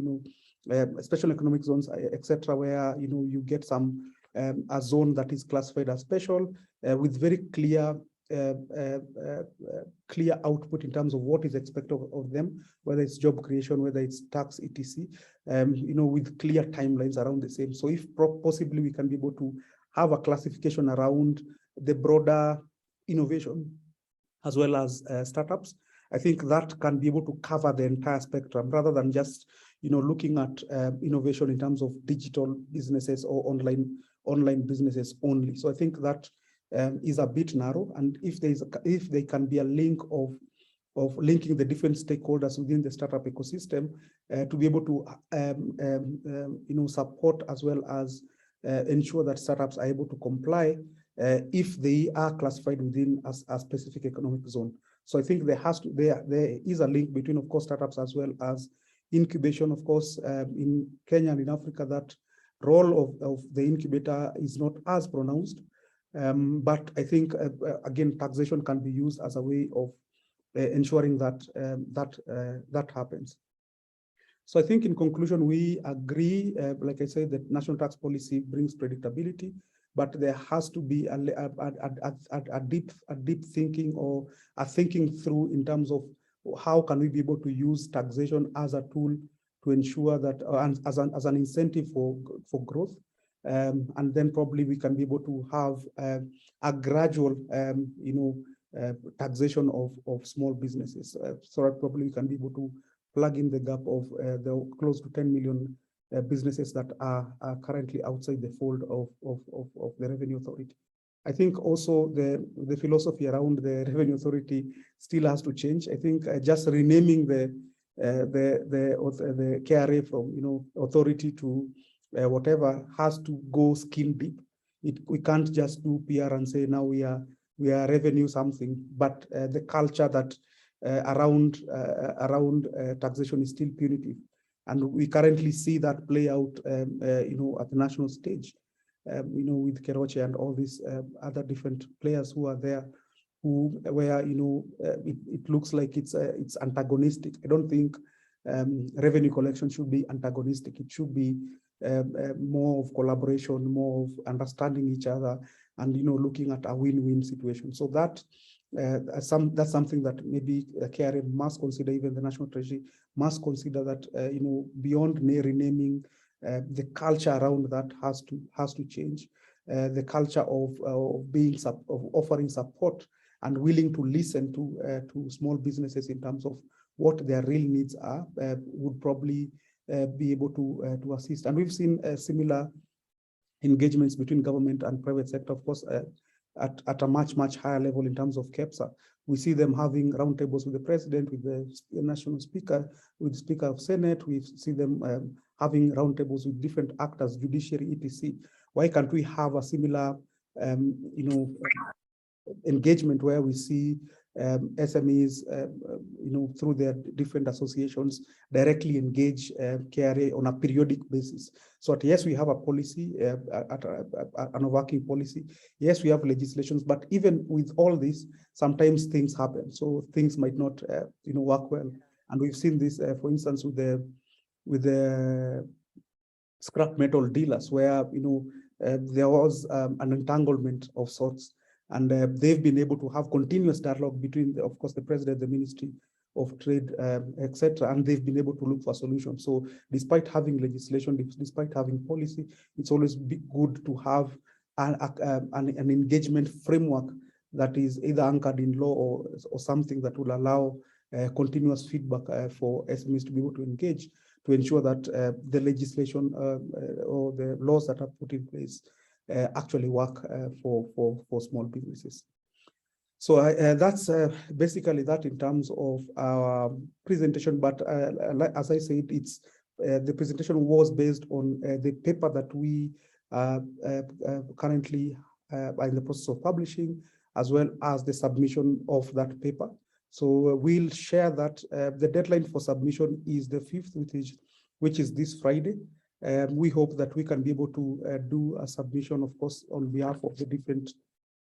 special economic zones, etc., where you get some a zone that is classified as special with very clear output in terms of what is expected of them, whether it's job creation, whether it's tax, etc., with clear timelines around the same. So if possibly we can be able to have a classification around the broader innovation as well as startups, I think that can be able to cover the entire spectrum rather than just looking at innovation in terms of digital businesses or online businesses only. So I think that is a bit narrow. And if there can be a link of linking the different stakeholders within the startup ecosystem to be able to support as well as ensure that startups are able to comply if they are classified within a specific economic zone. So I think there is a link between, of course, startups as well as incubation. Of course, in Kenya and in Africa, that role of the incubator is not as pronounced. But I think, again, taxation can be used as a way of ensuring that that happens. So I think in conclusion, we agree, like I said, that national tax policy brings predictability, but there has to be a deep thinking or a thinking through in terms of how can we be able to use taxation as a tool to ensure that, as an incentive for growth. And then probably we can be able to have a gradual, taxation of small businesses. So that probably we can be able to plug in the gap of the close to 10 million businesses that are currently outside the fold of the Revenue Authority. I think also the philosophy around the Revenue Authority still has to change. I think just renaming the KRA from authority to whatever has to go skin deep. We can't just do PR and say now we are revenue something, but the culture that around taxation is still punitive, and we currently see that play out at the national stage, with Keroche and all these other different players who are there, where it looks like it's antagonistic. I don't think revenue collection should be antagonistic. It should be more of collaboration, more of understanding each other, and looking at a win-win situation. So that's something that maybe KRA must consider. Even the National Treasury must consider that beyond renaming, the culture around that has to change. The culture of offering support and willing to listen to small businesses in terms of what their real needs are would probably be able to assist. And we've seen similar engagements between government and private sector, of course, at a much higher level in terms of KEPSA. We see them having roundtables with the president, with the national speaker, with the speaker of Senate. We see them having roundtables with different actors, judiciary, etc. Why can't we have a similar, engagement where we see SMEs, through their different associations, directly engage KRA on a periodic basis? So yes, we have a policy, an working policy. Yes, we have legislations, but even with all this, sometimes things happen. So things might not, work well. And we've seen this, for instance, with the scrap metal dealers, where there was an entanglement of sorts. And they've been able to have continuous dialogue between, of course, the president, the Ministry of Trade, etc., and they've been able to look for solutions. So despite having legislation, despite having policy, it's always good to have an engagement framework that is either anchored in law or something that will allow continuous feedback for SMEs to be able to engage, to ensure that the legislation or the laws that are put in place actually work for small businesses. So that's basically that in terms of our presentation. But as I said, it's the presentation was based on the paper that we currently are in the process of publishing, as well as the submission of that paper. So we'll share that. The deadline for submission is the 5th, which is this Friday. We hope that we can be able to do a submission, of course, on behalf of the different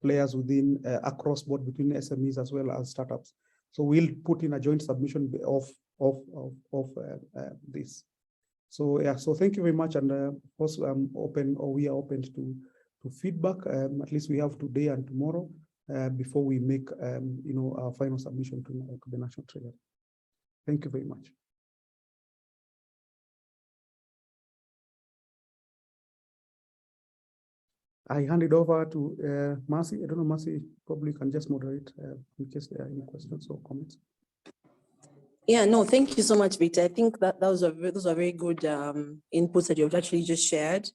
players within across board between SMEs as well as startups. So we'll put in a joint submission of this. So yeah, so thank you very much, and of course I'm open, or we are open to feedback. At least we have today and tomorrow before we make our final submission to the National Treasury. Thank you very much. I hand it over to Mercy. I don't know, Mercy, probably can just moderate in case there are any questions or comments. Yeah, no, thank you so much, Victor. I think that those are very good inputs that you've actually just shared.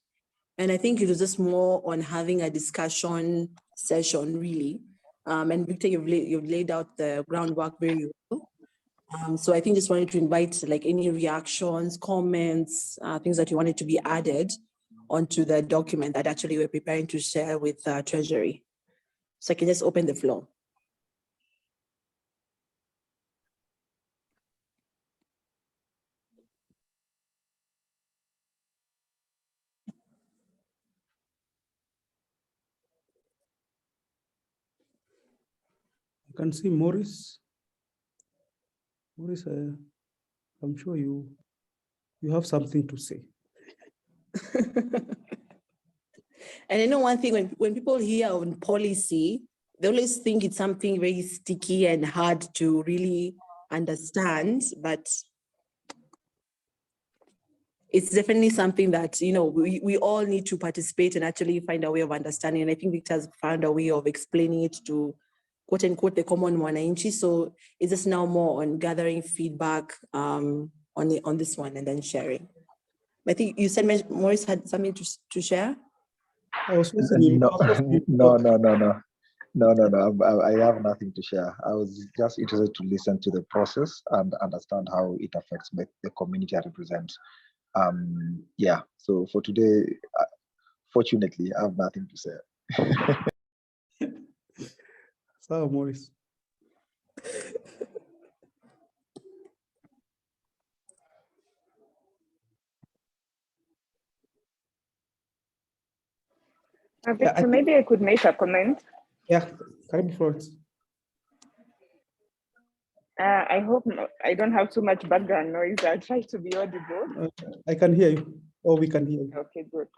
And I think it was just more on having a discussion session, really. And Victor, you've laid out the groundwork very well. So I think just wanted to invite like any reactions, comments, things that you wanted to be added onto the document that actually we're preparing to share with Treasury. So I can just open the floor. I can see Maurice. Maurice, I'm sure you have something to say. And I know one thing, when people hear on policy, they always think it's something very sticky and hard to really understand, but it's definitely something that, you know, we all need to participate and actually find a way of understanding. And I think Victor's found a way of explaining it to quote unquote the common mwananchi. So it's just now more on gathering feedback on this one and then sharing. I think you said Maurice had something to share. I was listening. No. I have nothing to share. I was just interested to listen to the process and understand how it affects the community I represent. Yeah, so for today, fortunately, I have nothing to say. So, Maurice. Victor, maybe I could make a comment. Yeah, carry forward. I hope I don't have too much background noise. I'll try to be audible. I can hear you, or we can hear you. Okay, good.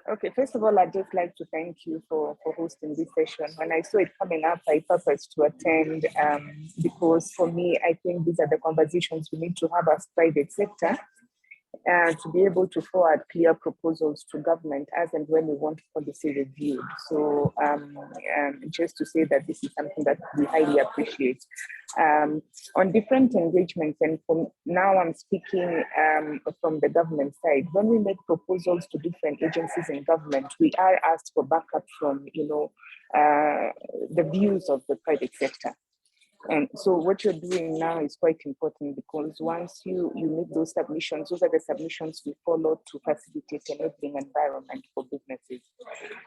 Okay. First of all, I'd just like to thank you for hosting this session. When I saw it coming up, I purposed to attend because for me, I think these are the conversations we need to have as private sector. To be able to forward clear proposals to government as and when we want policy reviewed. So just to say that this is something that we highly appreciate. On different engagements, and from now I'm speaking from the government side, when we make proposals to different agencies in government, we are asked for backup from, the views of the private sector. And so what you're doing now is quite important because once you make those submissions, those are the submissions we follow to facilitate enabling environment for businesses.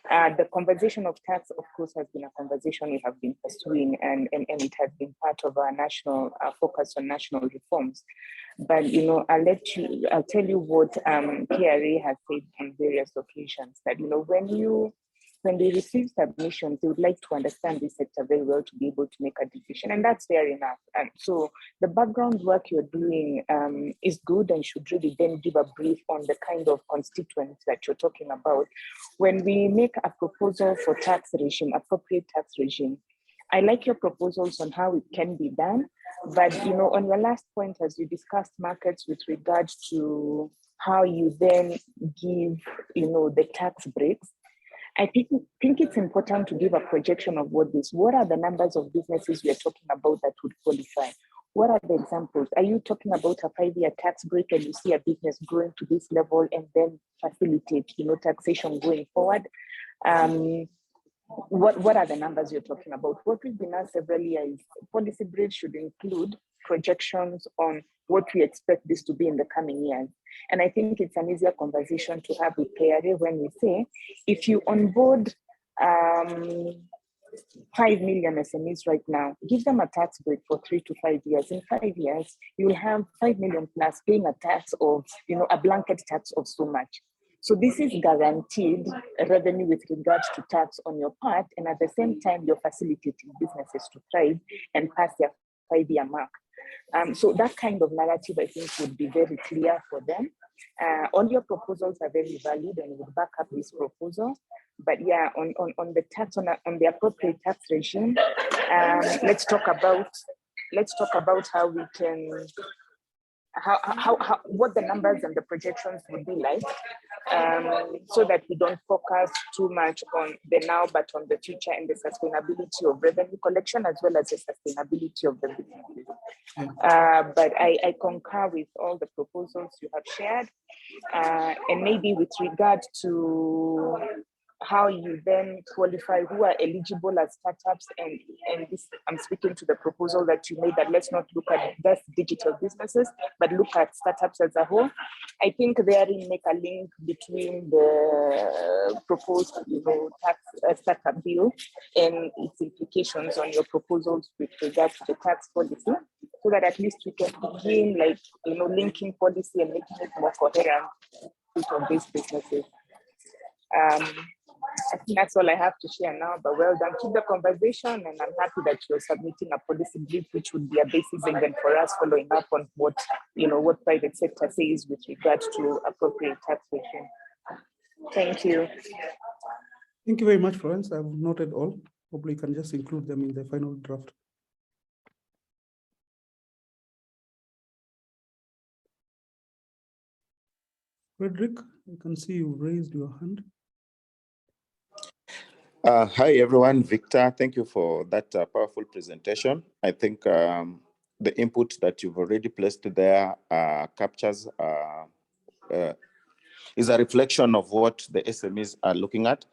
The conversation of tax, of course, has been a conversation we have been pursuing and it has been part of our national focus on national reforms. But, I'll tell you what KRA has said on various occasions that, when they receive submissions, they would like to understand this sector very well to be able to make a decision, and that's fair enough. And so the background work you're doing is good and should really then give a brief on the kind of constituents that you're talking about. When we make a proposal for tax regime, appropriate tax regime, I like your proposals on how it can be done, but on your last point, as you discussed markets with regards to how you then give, the tax breaks, I think it's important to give a projection of what are the numbers of businesses we are talking about that would qualify? What are the examples? Are you talking about a 5-year tax break and you see a business growing to this level and then facilitate, taxation going forward? What are the numbers you're talking about? What we've been asked several years, policy briefs should include projections on what we expect this to be in the coming years. And I think it's an easier conversation to have with KRA when we say, if you onboard 5 million SMEs right now, give them a tax break for 3 to 5 years. In 5 years, you'll have 5 million plus paying a tax of, a blanket tax of so much. So this is guaranteed revenue with regards to tax on your part, and at the same time, you're facilitating businesses to thrive and pass their 5-year mark. So that kind of narrative, I think, would be very clear for them. All your proposals are very valid and would back up this proposal. But yeah, on the tax, on the appropriate tax regime, let's talk about how we can, what the numbers and the projections would be like, so that we don't focus too much on the now, but on the future and the sustainability of revenue collection as well as the sustainability of the businesses. But I concur with all the proposals you have shared, and maybe with regard to how you then qualify who are eligible as startups, and this, I'm speaking to the proposal that you made, that let's not look at just digital businesses, but look at startups as a whole. I think therein make a link between the proposed, tax startup bill and its implications on your proposals with regard to the tax policy, so that at least we can begin linking policy and making it more coherent with these businesses. I think that's all I have to share now, but well done. Keep the conversation, and I'm happy that you're submitting a policy brief, which would be a basis even for us following up on what private sector says with regard to appropriate taxation. Thank you. Thank you very much, Florence. I've noted all. Hopefully you can just include them in the final draft. Frederick, I can see you raised your hand. Hi, everyone. Victor, thank you for that powerful presentation. I think the input that you've already placed there captures, is a reflection of what the SMEs are looking at.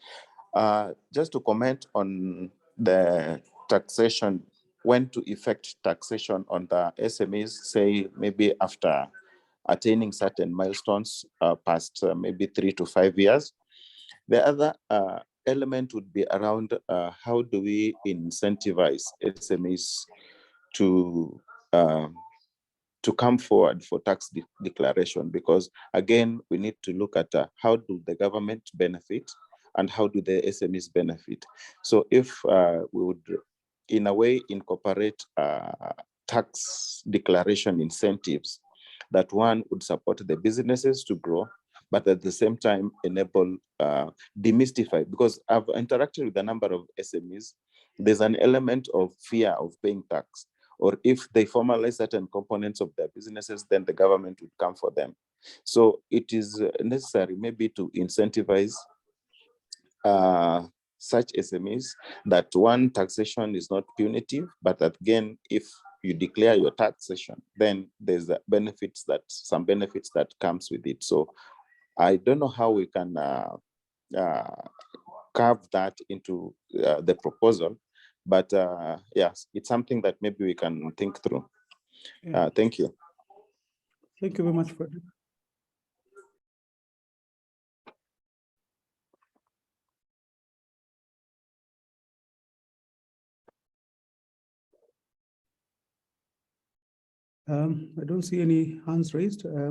Just to comment on the taxation, when to effect taxation on the SMEs, say maybe after attaining certain milestones past maybe 3 to 5 years. The other element would be around how do we incentivize SMEs to come forward for tax declaration, because again, we need to look at how do the government benefit and how do the SMEs benefit. So if we would, in a way, incorporate tax declaration incentives, that one would support the businesses to grow, but at the same time enable, demystify, because I've interacted with a number of SMEs, there's an element of fear of paying tax, or if they formalize certain components of their businesses, then the government would come for them. So it is necessary maybe to incentivize such SMEs, that one, taxation is not punitive, but that again, if you declare your taxation, then there's some benefits that comes with it. So I don't know how we can carve that into the proposal, but yes, it's something that maybe we can think through. Yeah. Thank you. Thank you very much, Frederick. I don't see any hands raised. I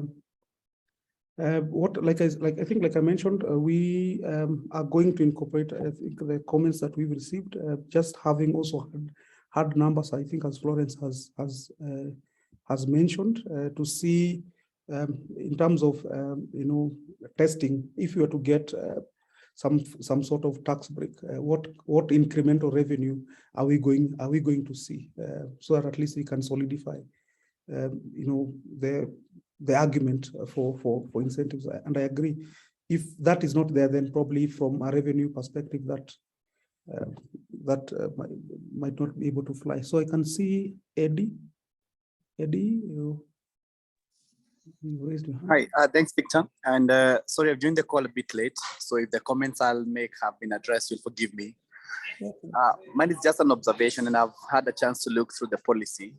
mentioned, we are going to incorporate, I think, the comments that we've received, just having also had numbers, I think, as Florence has mentioned, to see in terms of testing, if you were to get some sort of tax break, what incremental revenue are we going to see, so that at least we can solidify the argument for incentives. And I agree, if that is not there, then probably from a revenue perspective, that might not be able to fly. So I can see Eddie, you raised your hand. Hi, thanks, Victor. And sorry, I've joined the call a bit late. So if the comments I'll make have been addressed, you'll forgive me. Mine is just an observation, and I've had a chance to look through the policy.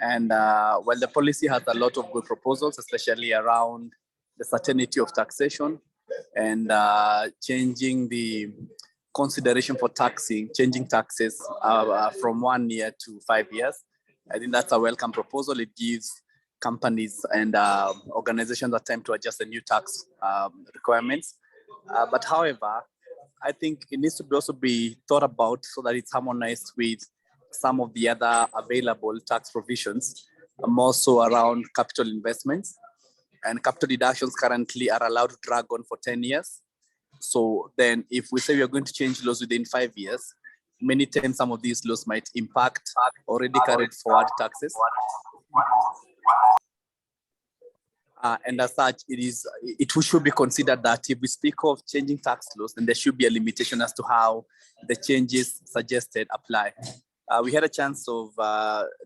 And while the policy has a lot of good proposals, especially around the certainty of taxation and changing the consideration for changing taxes from 1 year to 5 years, I think that's a welcome proposal. It gives companies and organizations a time to adjust the new tax requirements. But however, I think it needs to also be thought about so that it's harmonized with some of the other available tax provisions, more so around capital investments. And capital deductions currently are allowed to drag on for 10 years. So then if we say we are going to change laws within 5 years, many times some of these laws might impact already carried forward taxes. And as such, it should be considered that if we speak of changing tax laws, then there should be a limitation as to how the changes suggested apply. We had a chance of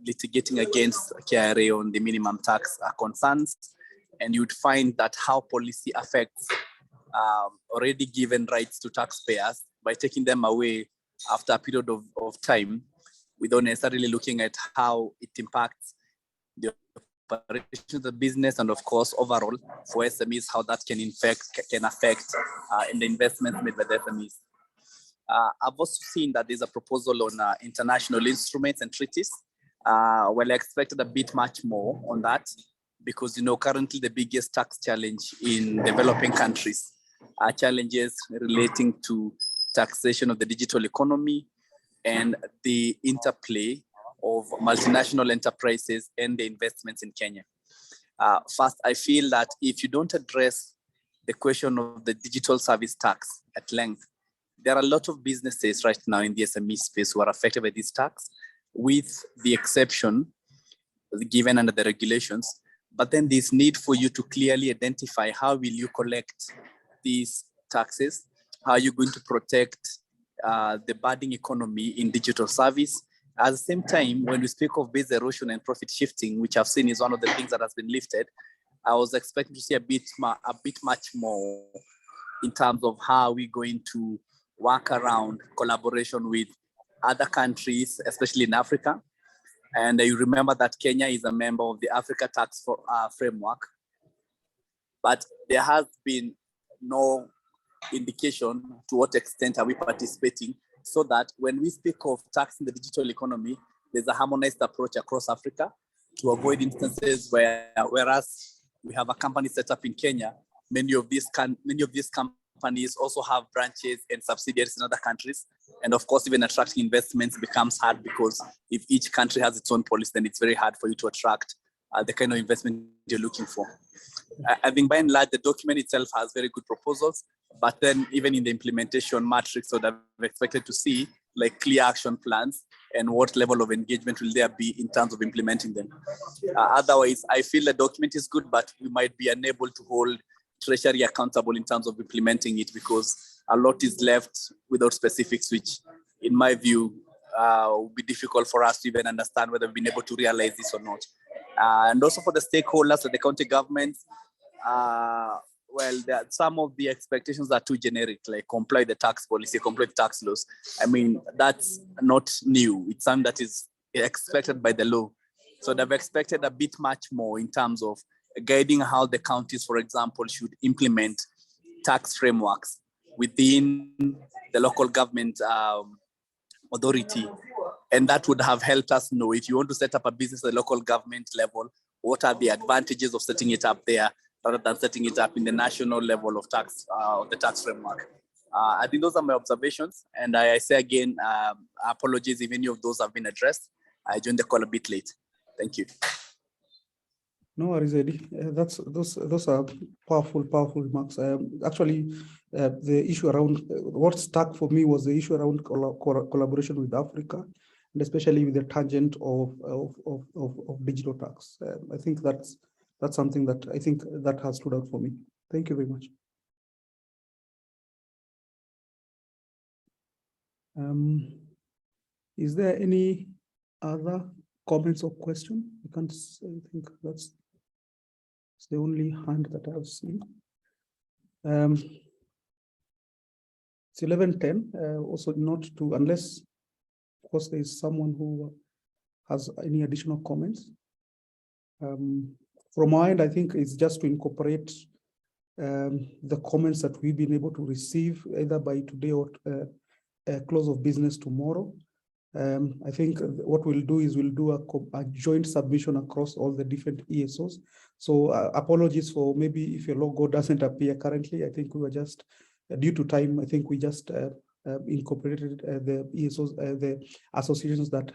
litigating against KRA on the minimum tax concerns, and you'd find that how policy affects already given rights to taxpayers by taking them away after a period of time, without necessarily looking at how it impacts the operation of the business, and of course overall for SMEs, how that can affect in the investments made by the SMEs. I've also seen that there's a proposal on international instruments and treaties. Well, I expected a bit much more on that, because currently the biggest tax challenge in developing countries are challenges relating to taxation of the digital economy and the interplay of multinational enterprises and the investments in Kenya. First, I feel that if you don't address the question of the digital service tax at length, there are a lot of businesses right now in the SME space who are affected by this tax, with the exception given under the regulations. But then there's need for you to clearly identify how will you collect these taxes, how are you going to protect the budding economy in digital service. At the same time, when we speak of base erosion and profit shifting, which I've seen is one of the things that has been lifted, I was expecting to see a bit much more in terms of how we're going to work around collaboration with other countries, especially in Africa. And you remember that Kenya is a member of the Africa Tax Framework, but there has been no indication to what extent are we participating, so that when we speak of tax in the digital economy, there's a harmonized approach across Africa to avoid instances whereas we have a company set up in Kenya, many of these companies also have branches and subsidiaries in other countries. And of course, even attracting investments becomes hard, because if each country has its own policy, then it's very hard for you to attract the kind of investment you're looking for. I think by and large, the document itself has very good proposals, but then even in the implementation matrix, so that we're expected to see like clear action plans and what level of engagement will there be in terms of implementing them. Otherwise, I feel the document is good, but we might be unable to hold Treasury accountable in terms of implementing it, because a lot is left without specifics, which in my view will be difficult for us to even understand whether we've been able to realize this or not. And also for the stakeholders and the county governments, well, some of the expectations are too generic, like comply with the tax policy, comply with tax laws. I mean, that's not new. It's something that is expected by the law. So they've expected a bit much more in terms of guiding how the counties, for example, should implement tax frameworks within the local government authority. And that would have helped us know, if you want to set up a business at the local government level, what are the advantages of setting it up there rather than setting it up in the national level of tax, the tax framework. I think those are my observations. And I say again, apologies if any of those have been addressed. I joined the call a bit late. Thank you. No worries, Eddie. Those are powerful remarks. Actually, the issue around what stuck for me was the issue around collaboration with Africa, and especially with the tangent of digital tax. I think that's something that I think that has stood out for me. Thank you very much. Is there any other comments or question? I can't say, I think that's the only hand that I've seen. It's 11:10. Also, not to, unless, of course, there is someone who has any additional comments. From my end, I think it's just to incorporate the comments that we've been able to receive either by today or close of business tomorrow. I think what we'll do is we'll do a joint submission across all the different ESOs. So apologies for maybe if your logo doesn't appear currently. I think we were just, due to time, I think we just incorporated the ESOs, the associations that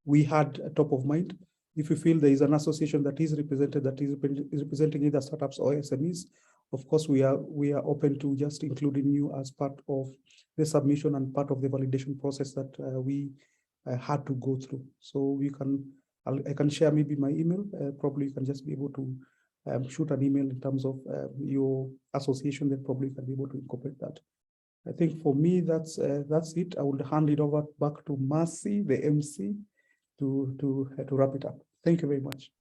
we had top of mind. If you feel there is an association that is represented, that is representing either startups or SMEs, of course, we are open to just including you as part of the submission and part of the validation process that we had to go through. So you can, I can share maybe my email. Probably you can just be able to shoot an email in terms of your association. Then probably you can be able to incorporate that. I think for me that's it. I will hand it over back to Msme, the MC, to wrap it up. Thank you very much.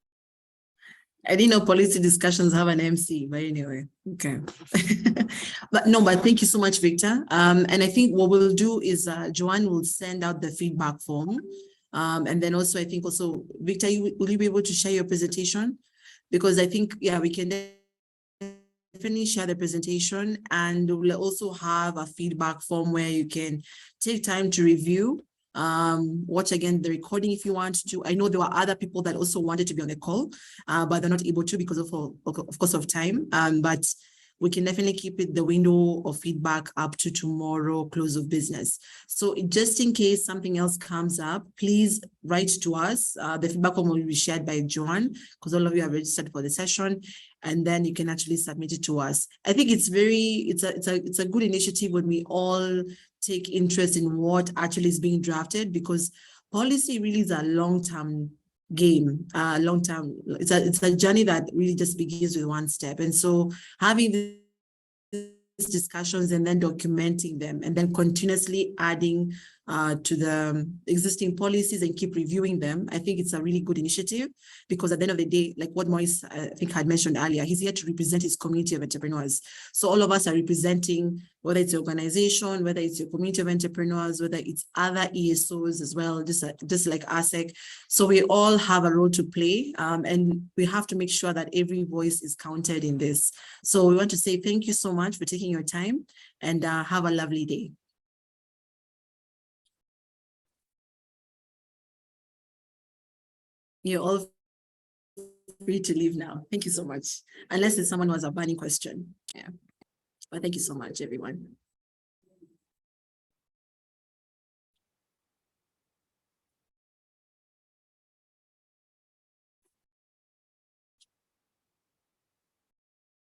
I didn't know policy discussions have an MC, but anyway, okay. But thank you so much, Victor. And I think what we'll do is Joanne will send out the feedback form. And then also, I think also, Victor, will you be able to share your presentation? Because I think, yeah, we can definitely share the presentation, and we'll also have a feedback form where you can take time to review, watch again the recording if you want to. I know there were other people that also wanted to be on the call, but they're not able to because of course of time. But we can definitely keep it the window of feedback up to tomorrow close of business. So just in case something else comes up, please write to us. The feedback form will be shared by Joanne because all of you have registered for the session, and then you can actually submit it to us. I think it's a good initiative when we all take interest in what actually is being drafted, because policy really is a long-term game, long-term. It's a journey that really just begins with one step. And so having these discussions and then documenting them and then continuously adding to the existing policies and keep reviewing them, I think it's a really good initiative, because at the end of the day, like what Moise I think had mentioned earlier, he's here to represent his community of entrepreneurs. So all of us are representing, whether it's your organization, whether it's your community of entrepreneurs, whether it's other ESOs as well, just like ASEC. So we all have a role to play, and we have to make sure that every voice is counted in this. So we want to say thank you so much for taking your time, and have a lovely day. You're all free to leave now. Thank you so much. Unless there's someone who has a burning question. Yeah. But thank you so much, everyone.